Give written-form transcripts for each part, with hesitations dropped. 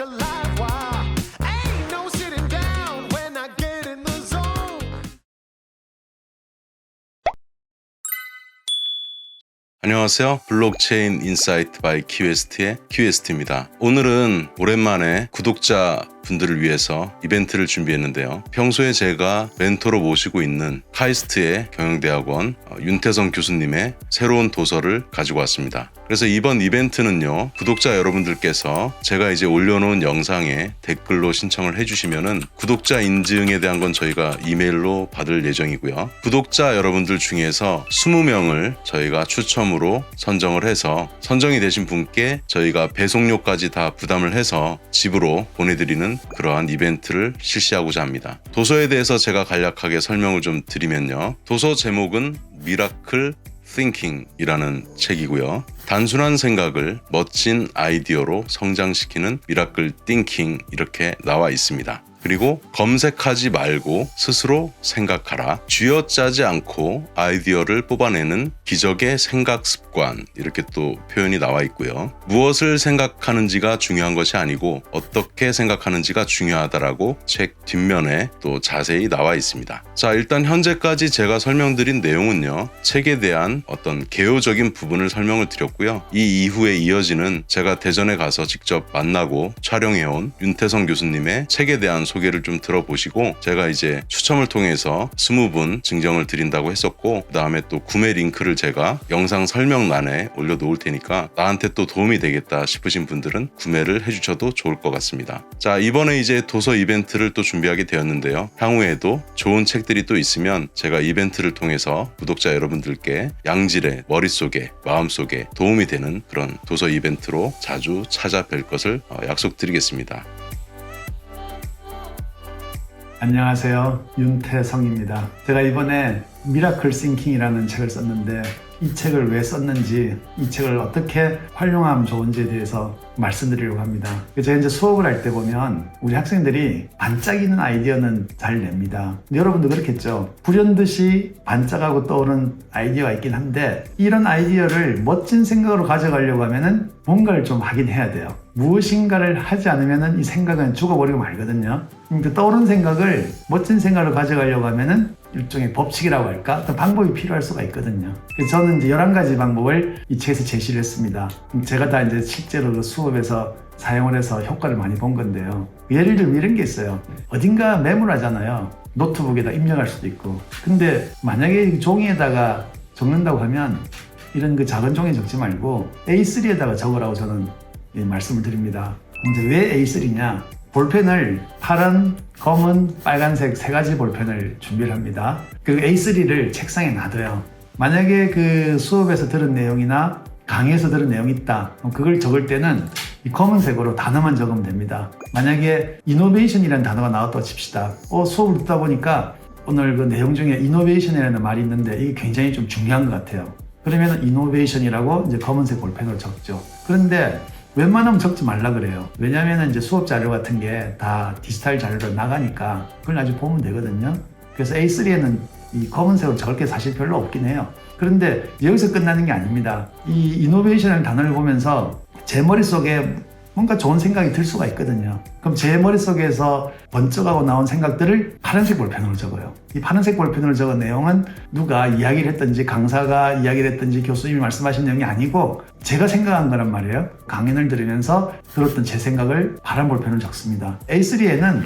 such a live wire. Ain't no sitting down when I get in the zone. 안녕하세요. 블록체인 인사이트 바이 큐에스트의 큐에스트입니다. 오늘은 오랜만에 구독자 분들을 위해서 이벤트를 준비했는데요. 평소에 제가 멘토로 모시고 있는 카이스트의 경영대학원 윤태성 교수님의 새로운 도서를 가지고 왔습니다. 그래서 이번 이벤트는요, 구독자 여러분들께서 제가 이제 올려놓은 영상에 댓글로 신청을 해주시면은 구독자 인증에 대한 건 저희가 이메일로 받을 예정이고요. 구독자 여러분들 중에서 20명을 저희가 추첨으로 선정을 해서 선정이 되신 분께 저희가 배송료까지 다 부담을 해서 집으로 보내드리는 그러한 이벤트를 실시하고자 합니다. 도서에 대해서 제가 간략하게 설명을 좀 드리면요. 도서 제목은 미라클 Thinking이라는 책이고요. 단순한 생각을 멋진 아이디어로 성장시키는 미라클 Thinking 이렇게 나와 있습니다. 그리고 검색하지 말고 스스로 생각하라. 쥐어짜지 않고 아이디어를 뽑아내는 기적의 생각 습관 이렇게 또 표현이 나와 있고요. 무엇을 생각하는지가 중요한 것이 아니고 어떻게 생각하는지가 중요하다라고 책 뒷면에 또 자세히 나와 있습니다. 자, 일단 현재까지 제가 설명드린 내용은요. 책에 대한 어떤 개요적인 부분을 설명을 드렸고요. 이 이후에 이어지는 제가 대전에 가서 직접 만나고 촬영해온 윤태성 교수님의 책에 대한 소개를 좀 들어보시고 제가 이제 추첨을 통해서 20분 증정을 드린다고 했었고 그 다음에 또 구매 링크를 제가 영상 설명란에 올려놓을 테니까 나한테 또 도움이 되겠다 싶으신 분들은 구매를 해주셔도 좋을 것 같습니다. 자, 이번에 이제 도서 이벤트를 또 준비하게 되었는데요. 향후에도 좋은 책들이 또 있으면 제가 이벤트를 통해서 구독자 여러분들께 양질의 머릿속에 마음속에 도움이 되는 그런 도서 이벤트로 자주 찾아뵐 것을 약속드리겠습니다. 안녕하세요. 윤태성입니다. 제가 이번에 미라클 싱킹이라는 책을 썼는데 이 책을 왜 썼는지, 이 책을 어떻게 활용하면 좋은지에 대해서 말씀드리려고 합니다. 제가 이제 수업을 할 때 보면 우리 학생들이 반짝이는 아이디어는 잘 냅니다. 여러분도 그렇겠죠. 불현듯이 반짝하고 떠오르는 아이디어가 있긴 한데 이런 아이디어를 멋진 생각으로 가져가려고 하면은 뭔가를 좀 하긴 해야 돼요. 무엇인가를 하지 않으면은 이 생각은 죽어버리고 말거든요. 그 떠오른 생각을 멋진 생각으로 가져가려고 하면은 일종의 법칙이라고 할까? 어떤 방법이 필요할 수가 있거든요. 그래서 저는 이제 11가지 방법을 이 책에서 제시를 했습니다. 제가 다 이제 실제로 그 수업에서 사용을 해서 효과를 많이 본 건데요. 예를 들면 이런 게 있어요. 어딘가 메모하잖아요. 노트북에다 입력할 수도 있고. 근데 만약에 종이에다가 적는다고 하면 이런 그 작은 종이에 적지 말고 A3에다가 적으라고 저는 말씀을 드립니다. 이제 왜 A3냐? 볼펜을 파란, 검은, 빨간색 3가지 볼펜을 준비를 합니다. 그 A3를 책상에 놔둬요. 만약에 그 수업에서 들은 내용이나 강의에서 들은 내용이 있다. 그럼 그걸 적을 때는 이 검은색으로 단어만 적으면 됩니다. 만약에 이노베이션이라는 단어가 나왔다고 칩시다. 수업을 듣다 보니까 오늘 그 내용 중에 이노베이션이라는 말이 있는데 이게 굉장히 좀 중요한 것 같아요. 그러면 이노베이션이라고 이제 검은색 볼펜으로 적죠. 그런데 웬만하면 적지 말라 그래요. 왜냐하면 이제 수업 자료 같은 게 다 디지털 자료로 나가니까 그걸 나중에 보면 되거든요. 그래서 A3에는 이 검은색으로 적을 게 사실 별로 없긴 해요. 그런데 여기서 끝나는 게 아닙니다. 이 이노베이션이라는 단어를 보면서 제 머릿속에 뭔가 좋은 생각이 들 수가 있거든요. 그럼 제 머릿속에서 번쩍하고 나온 생각들을 파란색 볼펜으로 적어요. 이 파란색 볼펜으로 적은 내용은 누가 이야기를 했든지 강사가 이야기를 했든지 교수님이 말씀하신 내용이 아니고 제가 생각한 거란 말이에요. 강연을 들으면서 들었던 제 생각을 파란 볼펜으로 적습니다. A3에는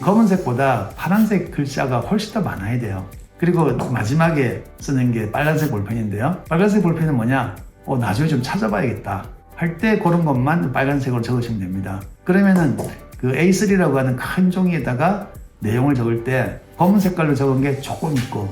검은색보다 파란색 글자가 훨씬 더 많아야 돼요. 그리고 마지막에 쓰는 게 빨간색 볼펜인데요. 빨간색 볼펜은 뭐냐? 나중에 좀 찾아봐야겠다 할 때 그런 것만 빨간색으로 적으시면 됩니다. 그러면은 그 A3라고 하는 큰 종이에다가 내용을 적을 때 검은 색깔로 적은 게 조금 있고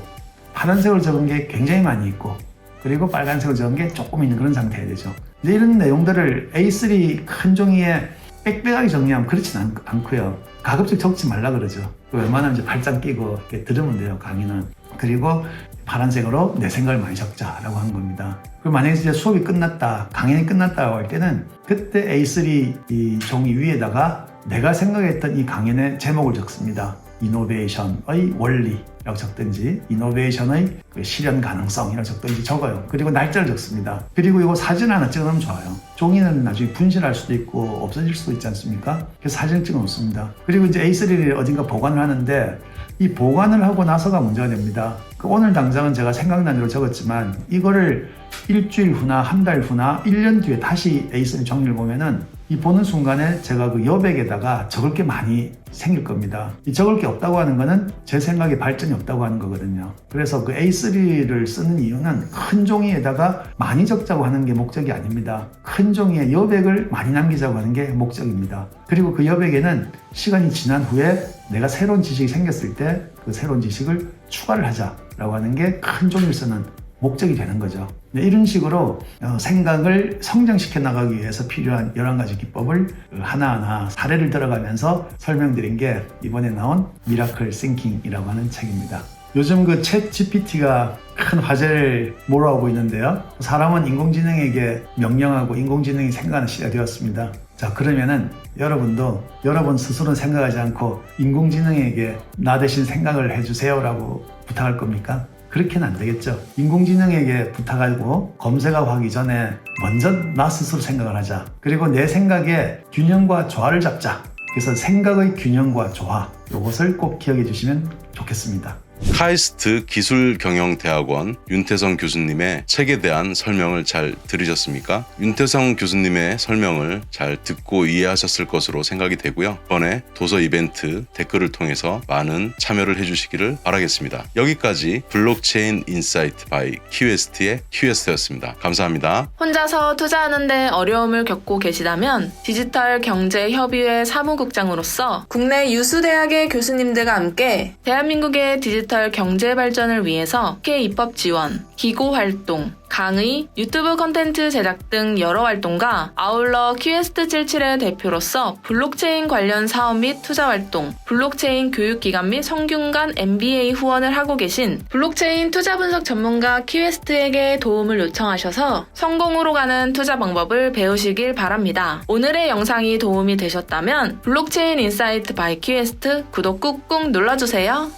파란색으로 적은 게 굉장히 많이 있고 그리고 빨간색으로 적은 게 조금 있는 그런 상태가 되죠. 근데 이런 내용들을 A3 큰 종이에 빽빽하게 정리하면 그렇진 않고요. 가급적 적지 말라 그러죠. 웬만하면 이제 발장 끼고 이렇게 들으면 돼요, 강의는. 그리고 파란색으로 내 생각을 많이 적자라고 한 겁니다. 그리고 만약에 이제 수업이 끝났다, 강연이 끝났다고 할 때는 그때 A3 이 종이 위에다가 내가 생각했던 이 강연의 제목을 적습니다. 이노베이션의 원리라고 적든지 이노베이션의 그 실현 가능성이라고 적든지 적어요. 그리고 날짜를 적습니다. 그리고 이거 사진 하나 찍어놓으면 좋아요. 종이는 나중에 분실할 수도 있고 없어질 수도 있지 않습니까? 그래서 사진을 찍어놓습니다. 그리고 이제 A3를 어딘가 보관을 하는데 이 보관을 하고 나서가 문제가 됩니다. 오늘 당장은 제가 생각난 대로 적었지만 이거를 일주일 후나 한 달 후나 1년 뒤에 다시 A3 정리를 보면은 이 보는 순간에 제가 그 여백에다가 적을 게 많이 생길 겁니다. 이 적을 게 없다고 하는 거는 제 생각에 발전이 없다고 하는 거거든요. 그래서 그 A3를 쓰는 이유는 큰 종이에다가 많이 적자고 하는 게 목적이 아닙니다. 큰 종이에 여백을 많이 남기자고 하는 게 목적입니다. 그리고 그 여백에는 시간이 지난 후에 내가 새로운 지식이 생겼을 때 그 새로운 지식을 추가를 하자라고 하는 게 큰 종이를 쓰는 목적이 되는 거죠. 이런 식으로 생각을 성장시켜 나가기 위해서 필요한 11가지 기법을 하나하나 사례를 들어가면서 설명드린 게 이번에 나온 미라클 싱킹이라고 하는 책입니다. 요즘 그 챗 GPT가 큰 화제를 몰아오고 있는데요. 사람은 인공지능에게 명령하고 인공지능이 생각하는 시대가 되었습니다. 자, 그러면은 여러분도 여러분 스스로는 생각하지 않고 인공지능에게 나 대신 생각을 해주세요 라고 부탁할 겁니까? 그렇게는 안 되겠죠. 인공지능에게 부탁하고 검색하고 하기 전에 먼저 나 스스로 생각을 하자. 그리고 내 생각에 균형과 조화를 잡자. 그래서 생각의 균형과 조화, 이것을 꼭 기억해 주시면 좋겠습니다. 카이스트 기술경영대학원 윤태성 교수님의 책에 대한 설명을 잘 들으셨습니까? 윤태성 교수님의 설명을 잘 듣고 이해하셨을 것으로 생각이 되고요. 이번에 도서 이벤트 댓글을 통해서 많은 참여를 해주시기를 바라겠습니다. 여기까지 블록체인 인사이트 바이 QST의 QST였습니다. 감사합니다. 혼자서 투자하는데 어려움을 겪고 계시다면 디지털 경제협의회 사무국장으로서 국내 유수대학의 교수님들과 함께 대한민국의 디지털 경제 발전을 위해서 학회 입법 지원, 기고 활동, 강의, 유튜브 콘텐츠 제작 등 여러 활동과 아울러 퀘스트 77의 대표로서 블록체인 관련 사업 및 투자 활동, 블록체인 교육기관 및 성균관 MBA 후원을 하고 계신 블록체인 투자 분석 전문가 퀘스트에게 도움을 요청하셔서 성공으로 가는 투자 방법을 배우시길 바랍니다. 오늘의 영상이 도움이 되셨다면 블록체인 인사이트 바이 퀘스트 구독 꾹꾹 눌러주세요.